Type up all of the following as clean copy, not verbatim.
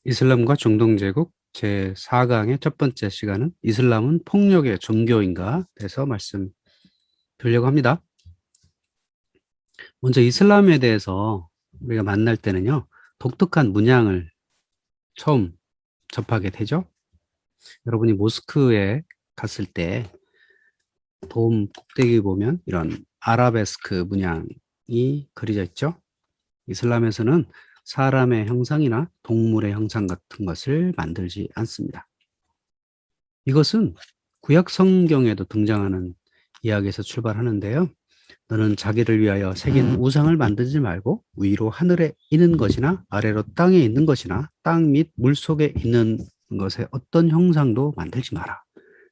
이슬람과 중동제국 제4강의 첫 번째 시간은 이슬람은 폭력의 종교인가?에서 말씀 드리려고 합니다. 먼저 이슬람에 대해서 우리가 만날 때는요, 독특한 문양을 처음 접하게 되죠. 여러분이 모스크에 갔을 때 돔 꼭대기 보면 이런 아라베스크 문양이 그려져 있죠. 이슬람에서는 사람의 형상이나 동물의 형상 같은 것을 만들지 않습니다. 이것은 구약 성경에도 등장하는 이야기에서 출발하는데요. 너는 자기를 위하여 새긴 우상을 만들지 말고 위로 하늘에 있는 것이나 아래로 땅에 있는 것이나 땅 및 물속에 있는 것의 어떤 형상도 만들지 마라.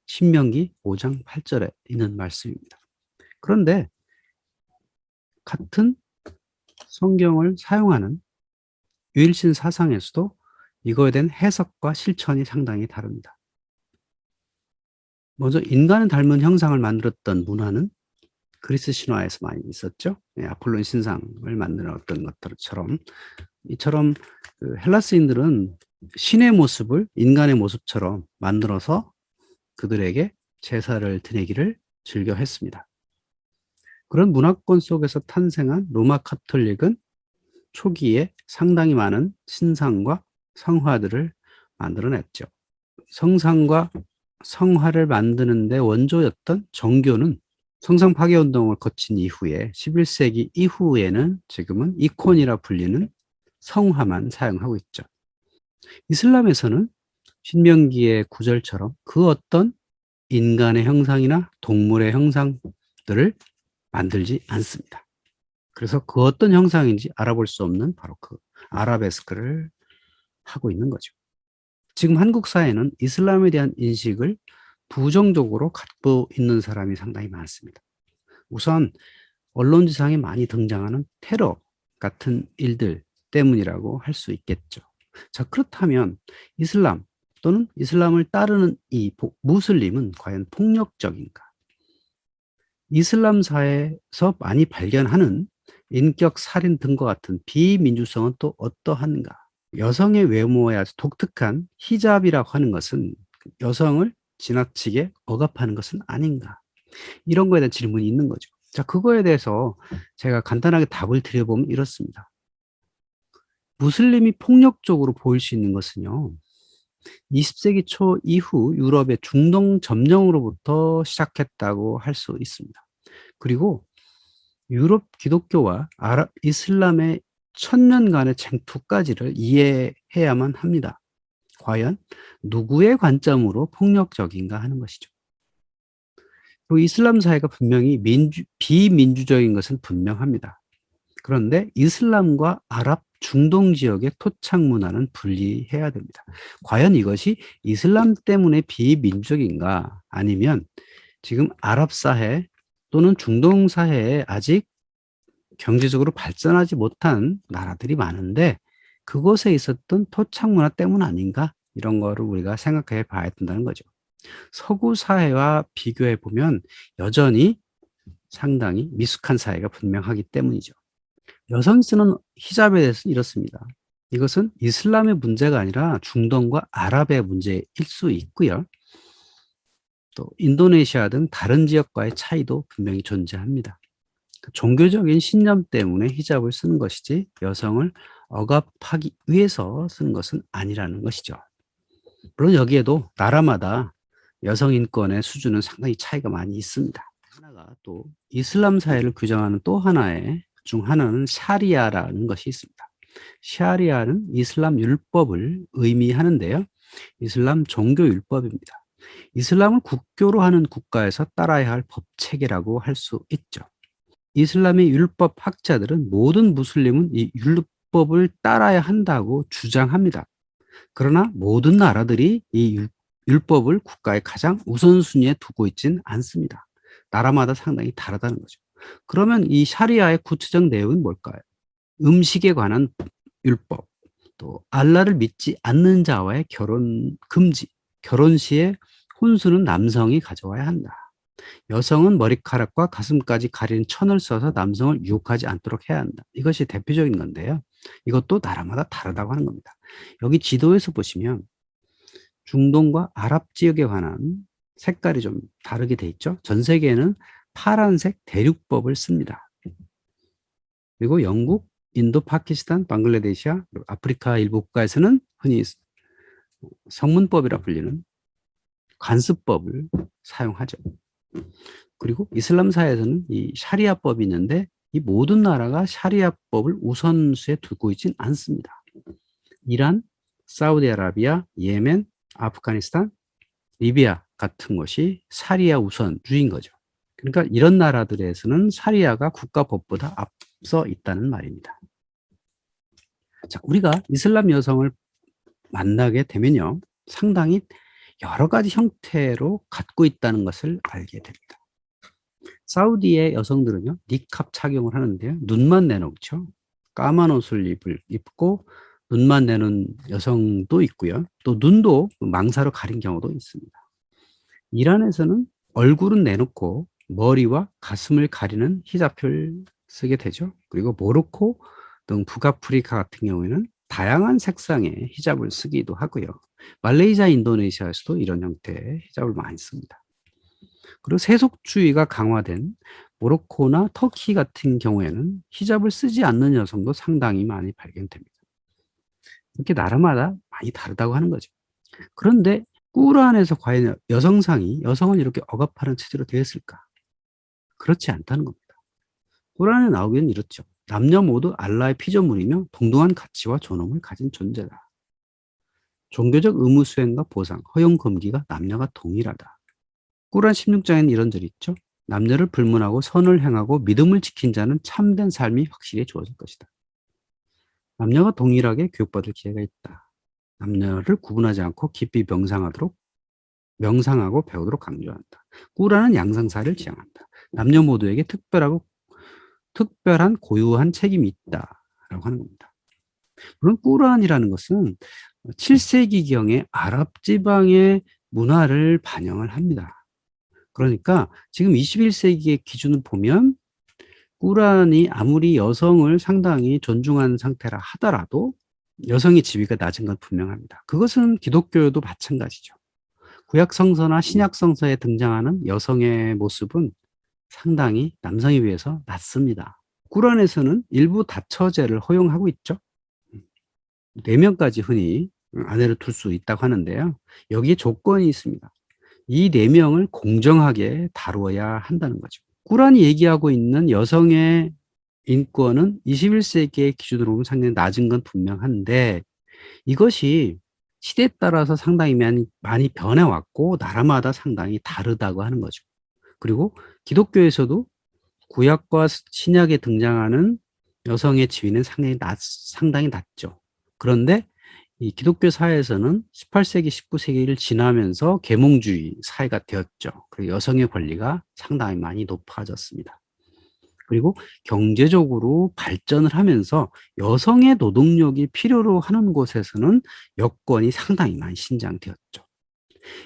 신명기 5장 8절에 있는 말씀입니다. 그런데 같은 성경을 사용하는 유일신 사상에서도 이거에 대한 해석과 실천이 상당히 다릅니다. 먼저 인간을 닮은 형상을 만들었던 문화는 그리스 신화에서 많이 있었죠. 아폴론 신상을 만들었던 것들처럼 이처럼 헬라스인들은 신의 모습을 인간의 모습처럼 만들어서 그들에게 제사를 드리기를 즐겨 했습니다. 그런 문화권 속에서 탄생한 로마 카톨릭은 초기에 상당히 많은 신상과 성화들을 만들어냈죠. 성상과 성화를 만드는 데 원조였던 정교는 성상 파괴 운동을 거친 이후에 11세기 이후에는 지금은 이콘이라 불리는 성화만 사용하고 있죠. 이슬람에서는 신명기의 구절처럼 그 어떤 인간의 형상이나 동물의 형상들을 만들지 않습니다. 그래서 그 어떤 형상인지 알아볼 수 없는 바로 그 아라베스크를 하고 있는 거죠. 지금 한국 사회는 이슬람에 대한 인식을 부정적으로 갖고 있는 사람이 상당히 많습니다. 우선 언론지상에 많이 등장하는 테러 같은 일들 때문이라고 할 수 있겠죠. 자, 그렇다면 이슬람 또는 이슬람을 따르는 이 무슬림은 과연 폭력적인가? 이슬람 사회에서 많이 발견하는 인격 살인 등과 같은 비민주성은 또 어떠한가? 여성의 외모에 아주 독특한 히잡이라고 하는 것은 여성을 지나치게 억압하는 것은 아닌가? 이런 거에 대한 질문이 있는 거죠. 자, 그거에 대해서 제가 간단하게 답을 드려보면 이렇습니다. 무슬림이 폭력적으로 보일 수 있는 것은요, 20세기 초 이후 유럽의 중동 점령으로부터 시작했다고 할 수 있습니다. 그리고 유럽 기독교와 아랍 이슬람의 천년간의 쟁투까지를 이해해야만 합니다. 과연 누구의 관점으로 폭력적인가 하는 것이죠. 또 이슬람 사회가 분명히 비민주적인 것은 분명합니다. 그런데 이슬람과 아랍 중동 지역의 토착 문화는 분리해야 됩니다. 과연 이것이 이슬람 때문에 비민주적인가? 아니면 지금 아랍 사회 또는 중동 사회에 아직 경제적으로 발전하지 못한 나라들이 많은데 그곳에 있었던 토착 문화 때문 아닌가? 이런 거를 우리가 생각해 봐야 된다는 거죠. 서구 사회와 비교해 보면 여전히 상당히 미숙한 사회가 분명하기 때문이죠. 여성이 쓰는 히잡에 대해서는 이렇습니다. 이것은 이슬람의 문제가 아니라 중동과 아랍의 문제일 수 있고요. 또 인도네시아 등 다른 지역과의 차이도 분명히 존재합니다. 종교적인 신념 때문에 히잡을 쓰는 것이지 여성을 억압하기 위해서 쓰는 것은 아니라는 것이죠. 물론 여기에도 나라마다 여성 인권의 수준은 상당히 차이가 많이 있습니다. 하나가 또 이슬람 사회를 규정하는 또 하나의 중 하나는 샤리아라는 것이 있습니다. 샤리아는 이슬람 율법을 의미하는데요. 이슬람 종교 율법입니다. 이슬람을 국교로 하는 국가에서 따라야 할 법 체계라고 할 수 있죠. 이슬람의 율법 학자들은 모든 무슬림은 이 율법을 따라야 한다고 주장합니다. 그러나 모든 나라들이 이 율법을 국가의 가장 우선순위에 두고 있지는 않습니다. 나라마다 상당히 다르다는 거죠. 그러면 이 샤리아의 구체적 내용은 뭘까요? 음식에 관한 율법, 또 알라를 믿지 않는 자와의 결혼 금지, 결혼 시에 혼수는 남성이 가져와야 한다. 여성은 머리카락과 가슴까지 가리는 천을 써서 남성을 유혹하지 않도록 해야 한다. 이것이 대표적인 건데요. 이것도 나라마다 다르다고 하는 겁니다. 여기 지도에서 보시면 중동과 아랍 지역에 관한 색깔이 좀 다르게 돼 있죠. 전 세계에는 파란색 대륙법을 씁니다. 그리고 영국, 인도, 파키스탄, 방글라데시아, 그리고 아프리카 일부 국가에서는 흔히 성문법이라 불리는 관습법을 사용하죠. 그리고 이슬람사에서는 이 샤리아법이 있는데 이 모든 나라가 샤리아법을 우선수에 두고 있진 않습니다. 이란, 사우디아라비아, 예멘, 아프가니스탄, 리비아 같은 것이 샤리아 우선주의인 거죠. 그러니까 이런 나라들에서는 샤리아가 국가법보다 앞서 있다는 말입니다. 자, 우리가 이슬람 여성을 만나게 되면요, 상당히 여러 가지 형태로 갖고 있다는 것을 알게 됩니다. 사우디의 여성들은요, 니캅 착용을 하는데요, 눈만 내놓죠. 까만 옷을 입고 눈만 내는 여성도 있고요. 또 눈도 망사로 가린 경우도 있습니다. 이란에서는 얼굴은 내놓고 머리와 가슴을 가리는 히잡을 쓰게 되죠. 그리고 모로코 등 북아프리카 같은 경우에는 다양한 색상의 히잡을 쓰기도 하고요. 말레이시아, 인도네시아에서도 이런 형태의 히잡을 많이 씁니다. 그리고 세속주의가 강화된 모로코나 터키 같은 경우에는 히잡을 쓰지 않는 여성도 상당히 많이 발견됩니다. 이렇게 나라마다 많이 다르다고 하는 거죠. 그런데 꾸란에서 과연 여성상이 여성을 이렇게 억압하는 체제로 되었을까? 그렇지 않다는 겁니다. 꾸란에 나오기는 이렇죠. 남녀 모두 알라의 피조물이며 동등한 가치와 존엄을 가진 존재다. 종교적 의무 수행과 보상, 허용 금기가 남녀가 동일하다. 꾸란 16장에는 이런 절이 있죠. 남녀를 불문하고 선을 행하고 믿음을 지킨 자는 참된 삶이 확실히 주어질 것이다. 남녀가 동일하게 교육받을 기회가 있다. 남녀를 구분하지 않고 깊이 명상하고 배우도록 강조한다. 꾸란은 양상사를 지향한다. 남녀 모두에게 특별한 고유한 책임이 있다라고 하는 겁니다. 물론 꾸란이라는 것은 7세기경의 아랍 지방의 문화를 반영을 합니다. 그러니까 지금 21세기의 기준을 보면 꾸란이 아무리 여성을 상당히 존중하는 상태라 하더라도 여성의 지위가 낮은 건 분명합니다. 그것은 기독교도 마찬가지죠. 구약 성서나 신약 성서에 등장하는 여성의 모습은 상당히 남성에 비해서 낮습니다. 꾸란에서는 일부 다처제를 허용하고 있죠. 4명까지 흔히 아내를 둘 수 있다고 하는데요. 여기에 조건이 있습니다. 이 4명을 공정하게 다루어야 한다는 거죠. 꾸란이 얘기하고 있는 여성의 인권은 21세기의 기준으로 보면 상당히 낮은 건 분명한데 이것이 시대에 따라서 상당히 많이 변해왔고 나라마다 상당히 다르다고 하는 거죠. 그리고 기독교에서도 구약과 신약에 등장하는 여성의 지위는 상당히 낮죠. 그런데 이 기독교 사회에서는 18세기, 19세기를 지나면서 계몽주의 사회가 되었죠. 그리고 여성의 권리가 상당히 많이 높아졌습니다. 그리고 경제적으로 발전을 하면서 여성의 노동력이 필요로 하는 곳에서는 여건이 상당히 많이 신장되었죠.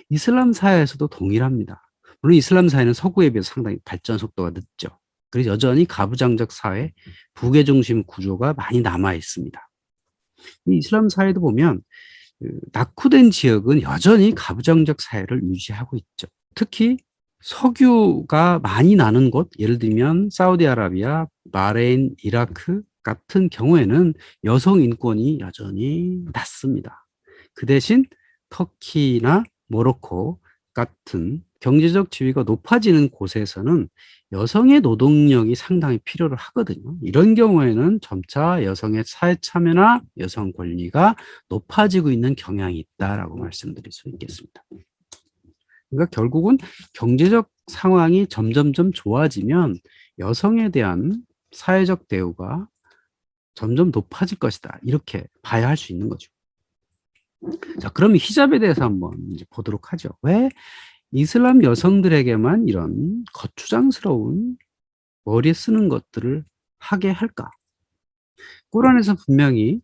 이슬람 사회에서도 동일합니다. 물론 이슬람 사회는 서구에 비해서 상당히 발전 속도가 늦죠. 그래서 여전히 가부장적 사회, 부계 중심 구조가 많이 남아 있습니다. 이 이슬람 사회도 보면 낙후된 지역은 여전히 가부장적 사회를 유지하고 있죠. 특히 석유가 많이 나는 곳, 예를 들면 사우디아라비아, 바레인, 이라크 같은 경우에는 여성 인권이 여전히 낮습니다. 그 대신 터키나 모로코 같은 경제적 지위가 높아지는 곳에서는 여성의 노동력이 상당히 필요를 하거든요. 이런 경우에는 점차 여성의 사회 참여나 여성 권리가 높아지고 있는 경향이 있다라고 말씀드릴 수 있겠습니다. 그러니까 결국은 경제적 상황이 점점점 좋아지면 여성에 대한 사회적 대우가 점점 높아질 것이다. 이렇게 봐야 할 수 있는 거죠. 자, 그럼 히잡에 대해서 한번 이제 보도록 하죠. 왜 이슬람 여성들에게만 이런 거추장스러운 머리에 쓰는 것들을 하게 할까? 꾸란에서 분명히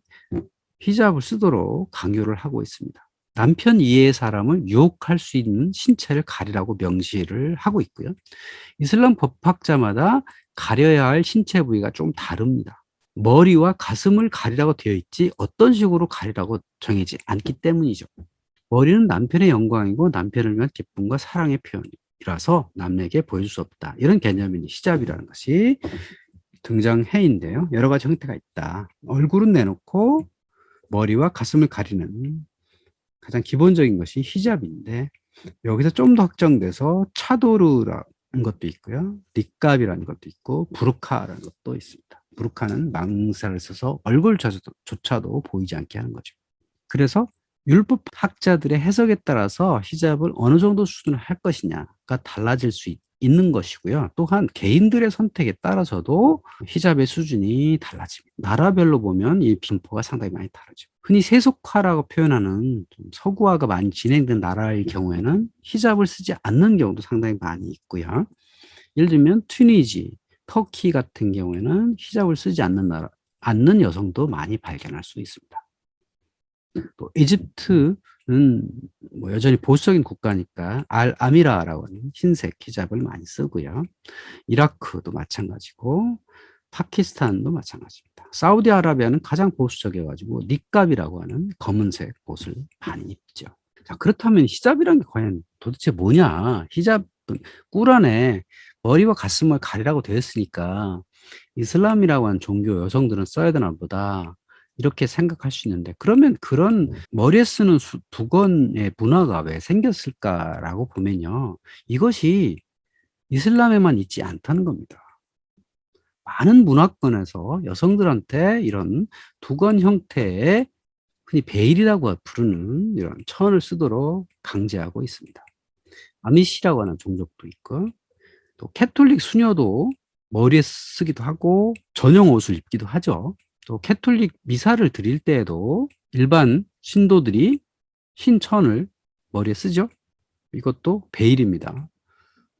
히잡을 쓰도록 강요를 하고 있습니다. 남편 이외의 사람을 유혹할 수 있는 신체를 가리라고 명시를 하고 있고요. 이슬람 법학자마다 가려야 할 신체 부위가 좀 다릅니다. 머리와 가슴을 가리라고 되어 있지 어떤 식으로 가리라고 정해지지 않기 때문이죠. 머리는 남편의 영광이고 남편을 위한 기쁨과 사랑의 표현이라서 남에게 보여줄 수 없다. 이런 개념인 히잡이라는 것이 등장해인데요. 여러 가지 형태가 있다. 얼굴은 내놓고 머리와 가슴을 가리는 가장 기본적인 것이 히잡인데, 여기서 좀 더 확정돼서 차도르라는 것도 있고요. 닉갑이라는 것도 있고 부르카라는 것도 있습니다. 부르카는 망사를 써서 얼굴조차도 보이지 않게 하는 거죠. 그래서 율법 학자들의 해석에 따라서 히잡을 어느 정도 수준을 할 것이냐가 달라질 수 있는 것이고요. 또한 개인들의 선택에 따라서도 히잡의 수준이 달라집니다. 나라별로 보면 이 분포가 상당히 많이 다르죠. 흔히 세속화라고 표현하는 좀 서구화가 많이 진행된 나라의 경우에는 히잡을 쓰지 않는 경우도 상당히 많이 있고요. 예를 들면 튀니지, 터키 같은 경우에는 히잡을 쓰지 않는 여성도 많이 발견할 수 있습니다. 또 이집트는 뭐 여전히 보수적인 국가니까 알 아미라라고 하는 흰색 히잡을 많이 쓰고요. 이라크도 마찬가지고 파키스탄도 마찬가지입니다. 사우디아라비아는 가장 보수적이어가지고 닉갑이라고 하는 검은색 옷을 많이 입죠. 자, 그렇다면 히잡이란 게 과연 도대체 뭐냐? 히잡은 꾸란에 머리와 가슴을 가리라고 되어 있으니까 이슬람이라고 하는 종교 여성들은 써야 되나 보다, 이렇게 생각할 수 있는데, 그러면 그런 머리에 쓰는 두건의 문화가 왜 생겼을까라고 보면요, 이것이 이슬람에만 있지 않다는 겁니다. 많은 문화권에서 여성들한테 이런 두건 형태의 흔히 베일이라고 부르는 이런 천을 쓰도록 강제하고 있습니다. 아미시라고 하는 종족도 있고, 또 캐톨릭 수녀도 머리에 쓰기도 하고 전용 옷을 입기도 하죠. 또 캐톨릭 미사를 드릴 때에도 일반 신도들이 흰 천을 머리에 쓰죠. 이것도 베일입니다.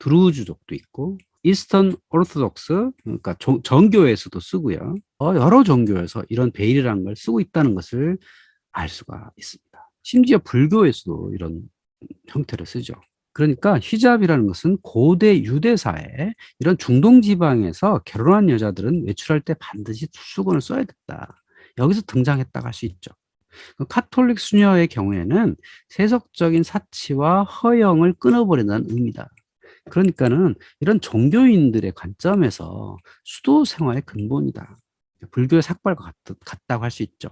드루즈족도 있고 이스턴 오르토독스, 그러니까 정교에서도 쓰고요. 여러 종교에서 이런 베일이라는 걸 쓰고 있다는 것을 알 수가 있습니다. 심지어 불교에서도 이런 형태를 쓰죠. 그러니까 히잡이라는 것은 고대 유대사에 이런 중동 지방에서 결혼한 여자들은 외출할 때 반드시 수건을 써야 됐다, 여기서 등장했다고 할 수 있죠. 카톨릭 수녀의 경우에는 세속적인 사치와 허영을 끊어버린다는 의미다. 그러니까는 이런 종교인들의 관점에서 수도 생활의 근본이다, 불교의 삭발과 같다고 할 수 있죠.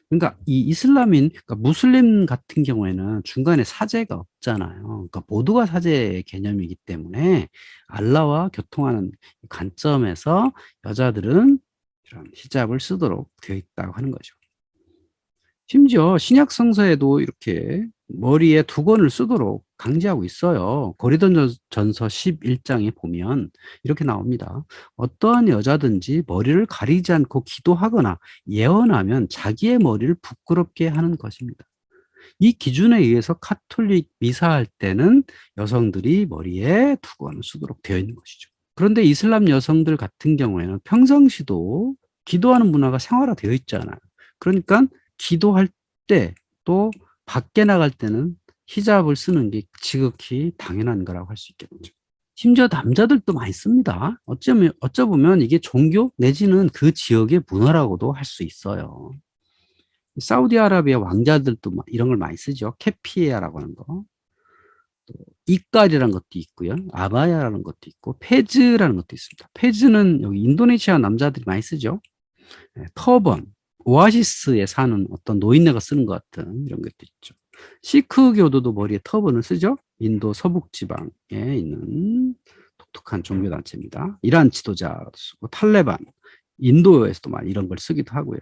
그러니까 이 이슬람인, 그러니까 무슬림 같은 경우에는 중간에 사제가 없잖아요. 그러니까 모두가 사제의 개념이기 때문에 알라와 교통하는 관점에서 여자들은 이런 히잡을 쓰도록 되어 있다고 하는 거죠. 심지어 신약 성서에도 이렇게 머리에 두건을 쓰도록 강제하고 있어요. 고린도전서 11장에 보면 이렇게 나옵니다. 어떠한 여자든지 머리를 가리지 않고 기도하거나 예언하면 자기의 머리를 부끄럽게 하는 것입니다. 이 기준에 의해서 카톨릭 미사할 때는 여성들이 머리에 두건을 쓰도록 되어 있는 것이죠. 그런데 이슬람 여성들 같은 경우에는 평상시도 기도하는 문화가 생활화되어 있잖아요. 그러니까 기도할 때 또 밖에 나갈 때는 히잡을 쓰는 게 지극히 당연한 거라고 할 수 있겠죠. 심지어 남자들도 많이 씁니다. 어쩌보면 이게 종교 내지는 그 지역의 문화라고도 할 수 있어요. 사우디아라비아 왕자들도 이런 걸 많이 쓰죠. 캐피에라고 하는 거. 또 이깔이라는 것도 있고요. 아바야라는 것도 있고 페즈라는 것도 있습니다. 페즈는 여기 인도네시아 남자들이 많이 쓰죠. 터번, 오아시스에 사는 어떤 노인네가 쓰는 것 같은 이런 것도 있죠. 시크교도도 머리에 터번을 쓰죠. 인도 서북 지방에 있는 독특한 종교 단체입니다. 이란 지도자도 쓰고 탈레반, 인도에서도 많이 이런 걸 쓰기도 하고요.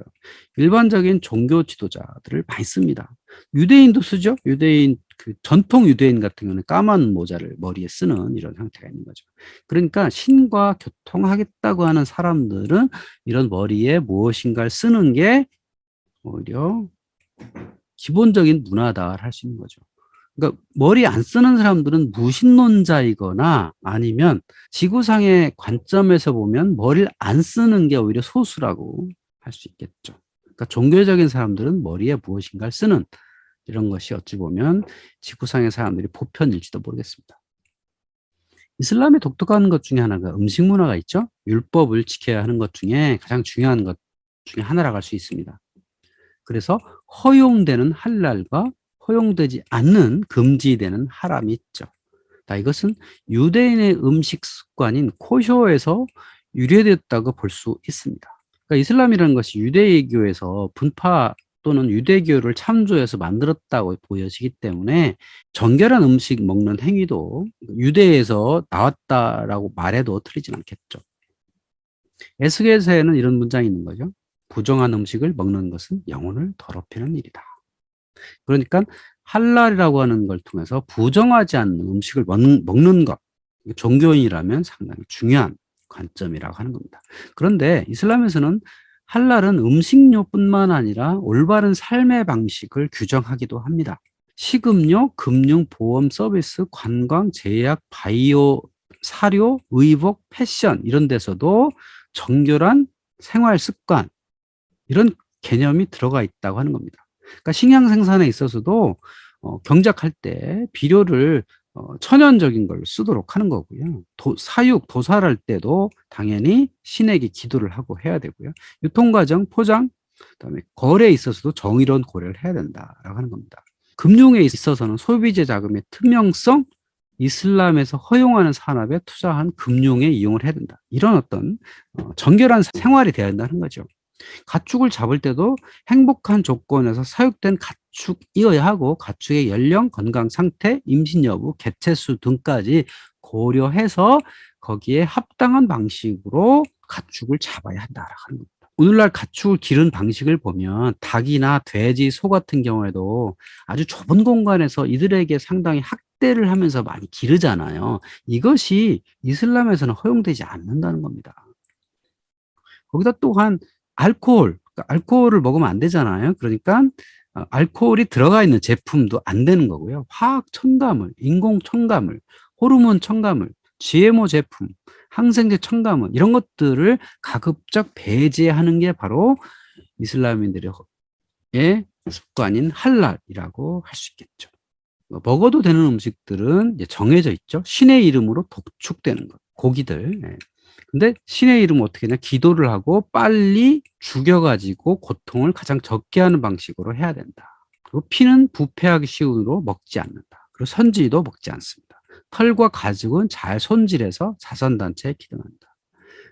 일반적인 종교 지도자들을 많이 씁니다. 유대인도 쓰죠. 유대인, 그 전통 유대인 같은 경우는 까만 모자를 머리에 쓰는 이런 형태가 있는 거죠. 그러니까 신과 교통하겠다고 하는 사람들은 이런 머리에 무엇인가를 쓰는 게 오히려 기본적인 문화다 할 수 있는 거죠. 그러니까 머리 안 쓰는 사람들은 무신론자이거나 아니면 지구상의 관점에서 보면 머리를 안 쓰는 게 오히려 소수라고 할 수 있겠죠. 그러니까 종교적인 사람들은 머리에 무엇인가를 쓰는 이런 것이 어찌 보면 지구상의 사람들이 보편일지도 모르겠습니다. 이슬람의 독특한 것 중에 하나가 음식 문화가 있죠. 율법을 지켜야 하는 것 중에 가장 중요한 것 중에 하나라고 할 수 있습니다. 그래서 허용되는 할랄과 허용되지 않는 금지되는 하람이 있죠. 이것은 유대인의 음식 습관인 코쇼에서 유래됐다고 볼 수 있습니다. 그러니까 이슬람이라는 것이 유대교에서 분파 또는 유대교를 참조해서 만들었다고 보여지기 때문에 정결한 음식 먹는 행위도 유대에서 나왔다라고 말해도 틀리진 않겠죠. 에스겔서에는 이런 문장이 있는 거죠. 부정한 음식을 먹는 것은 영혼을 더럽히는 일이다. 그러니까 할랄이라고 하는 걸 통해서 부정하지 않는 음식을 먹는 것, 종교인이라면 상당히 중요한 관점이라고 하는 겁니다. 그런데 이슬람에서는 할랄은 음식료뿐만 아니라 올바른 삶의 방식을 규정하기도 합니다. 식음료, 금융, 보험 서비스, 관광, 제약, 바이오, 사료, 의복, 패션 이런 데서도 정결한 생활 습관 이런 개념이 들어가 있다고 하는 겁니다. 그러니까 식량 생산에 있어서도 경작할 때 비료를 천연적인 걸 쓰도록 하는 거고요. 사육, 도살할 때도 당연히 신에게 기도를 하고 해야 되고요. 유통과정, 포장, 그다음에 거래에 있어서도 정의로운 고려를 해야 된다라고 하는 겁니다. 금융에 있어서는 소비재 자금의 투명성, 이슬람에서 허용하는 산업에 투자한 금융에 이용을 해야 된다. 이런 어떤 정결한 생활이 돼야 된다는 거죠. 가축을 잡을 때도 행복한 조건에서 사육된 가축이어야 하고 가축의 연령, 건강 상태, 임신 여부, 개체수 등까지 고려해서 거기에 합당한 방식으로 가축을 잡아야 한다라고 하는 겁니다. 오늘날 가축을 기르는 방식을 보면 닭이나 돼지, 소 같은 경우에도 아주 좁은 공간에서 이들에게 상당히 학대를 하면서 많이 기르잖아요. 이것이 이슬람에서는 허용되지 않는다는 겁니다. 거기다 또한 그러니까 알코올을 먹으면 안 되잖아요. 그러니까 알코올이 들어가 있는 제품도 안 되는 거고요. 화학 첨가물, 인공 첨가물, 호르몬 첨가물, GMO 제품, 항생제 첨가물 이런 것들을 가급적 배제하는 게 바로 이슬람인들의 습관인 할랄이라고 할 수 있겠죠. 먹어도 되는 음식들은 이제 정해져 있죠. 신의 이름으로 독축되는 것, 고기들. 근데 신의 이름은 어떻게 하냐? 기도를 하고 빨리 죽여가지고 고통을 가장 적게 하는 방식으로 해야 된다. 그리고 피는 부패하기 쉬우로 먹지 않는다. 그리고 선지도 먹지 않습니다. 털과 가죽은 잘 손질해서 자선단체에 기증한다.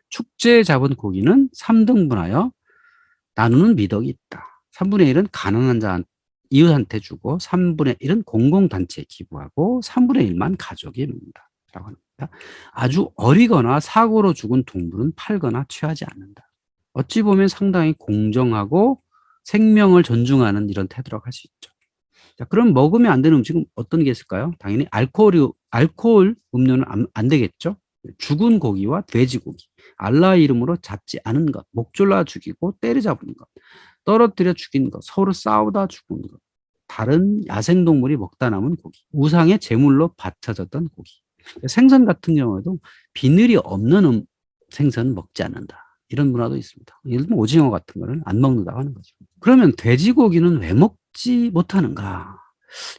축제에 잡은 고기는 3등분하여 나누는 미덕이 있다. 3분의 1은 가난한 자 이웃한테 주고 3분의 1은 공공단체에 기부하고 3분의 1만 가족이 먹는다. 라고 합니다. 아주 어리거나 사고로 죽은 동물은 팔거나 취하지 않는다. 어찌 보면 상당히 공정하고 생명을 존중하는 이런 태도라고 할 수 있죠. 자, 그럼 먹으면 안 되는 음식은 어떤 게 있을까요? 당연히 알코올 음료는 안 되겠죠. 죽은 고기와 돼지고기, 알라 이름으로 잡지 않은 것, 목 졸라 죽이고 때려잡은 것, 떨어뜨려 죽인 것, 서로 싸우다 죽은 것, 다른 야생동물이 먹다 남은 고기, 우상의 제물로 바쳐졌던 고기. 생선 같은 경우에도 비늘이 없는 생선 먹지 않는다. 이런 문화도 있습니다. 예를 들면 오징어 같은 거를 안 먹는다고 하는 거죠. 그러면 돼지고기는 왜 먹지 못하는가?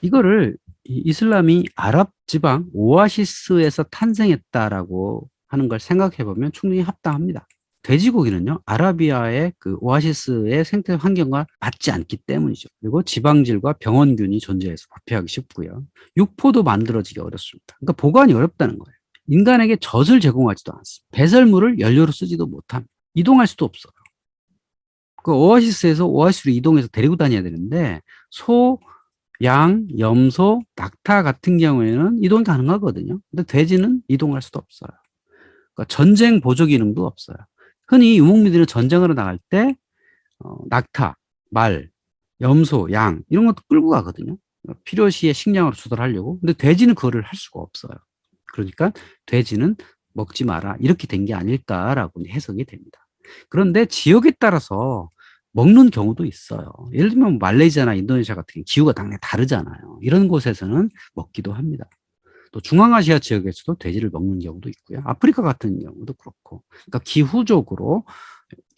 이거를 이슬람이 아랍 지방 오아시스에서 탄생했다라고 하는 걸 생각해 보면 충분히 합당합니다. 돼지고기는요, 아라비아의 그 오아시스의 생태 환경과 맞지 않기 때문이죠. 그리고 지방질과 병원균이 존재해서 부패하기 쉽고요. 육포도 만들어지기 어렵습니다. 그러니까 보관이 어렵다는 거예요. 인간에게 젖을 제공하지도 않습니다. 배설물을 연료로 쓰지도 못합니다. 이동할 수도 없어요. 그 오아시스에서 오아시스로 이동해서 데리고 다녀야 되는데 소, 양, 염소, 낙타 같은 경우에는 이동이 가능하거든요. 근데 돼지는 이동할 수도 없어요. 그러니까 전쟁 보조 기능도 없어요. 흔히 유목민들은 전쟁으로 나갈 때 낙타, 말, 염소, 양 이런 것도 끌고 가거든요. 필요시에 식량으로 조달하려고. 근데 돼지는 그거를 할 수가 없어요. 그러니까 돼지는 먹지 마라 이렇게 된 게 아닐까라고 해석이 됩니다. 그런데 지역에 따라서 먹는 경우도 있어요. 예를 들면 말레이시아나 인도네시아 같은 경우 기후가 당연히 다르잖아요. 이런 곳에서는 먹기도 합니다. 또 중앙아시아 지역에서도 돼지를 먹는 경우도 있고요. 아프리카 같은 경우도 그렇고. 그러니까 기후적으로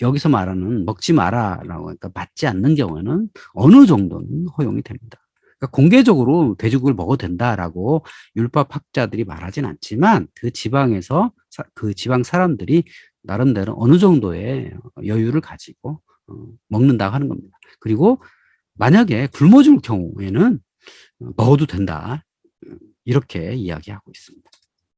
여기서 말하는 먹지 마라라고 그러니까 맞지 않는 경우에는 어느 정도는 허용이 됩니다. 그러니까 공개적으로 돼지고기를 먹어도 된다라고 율법학자들이 말하진 않지만 그 지방에서 그 지방 사람들이 나름대로 어느 정도의 여유를 가지고 먹는다고 하는 겁니다. 그리고 만약에 굶어 죽을 경우에는 먹어도 된다. 이렇게 이야기하고 있습니다.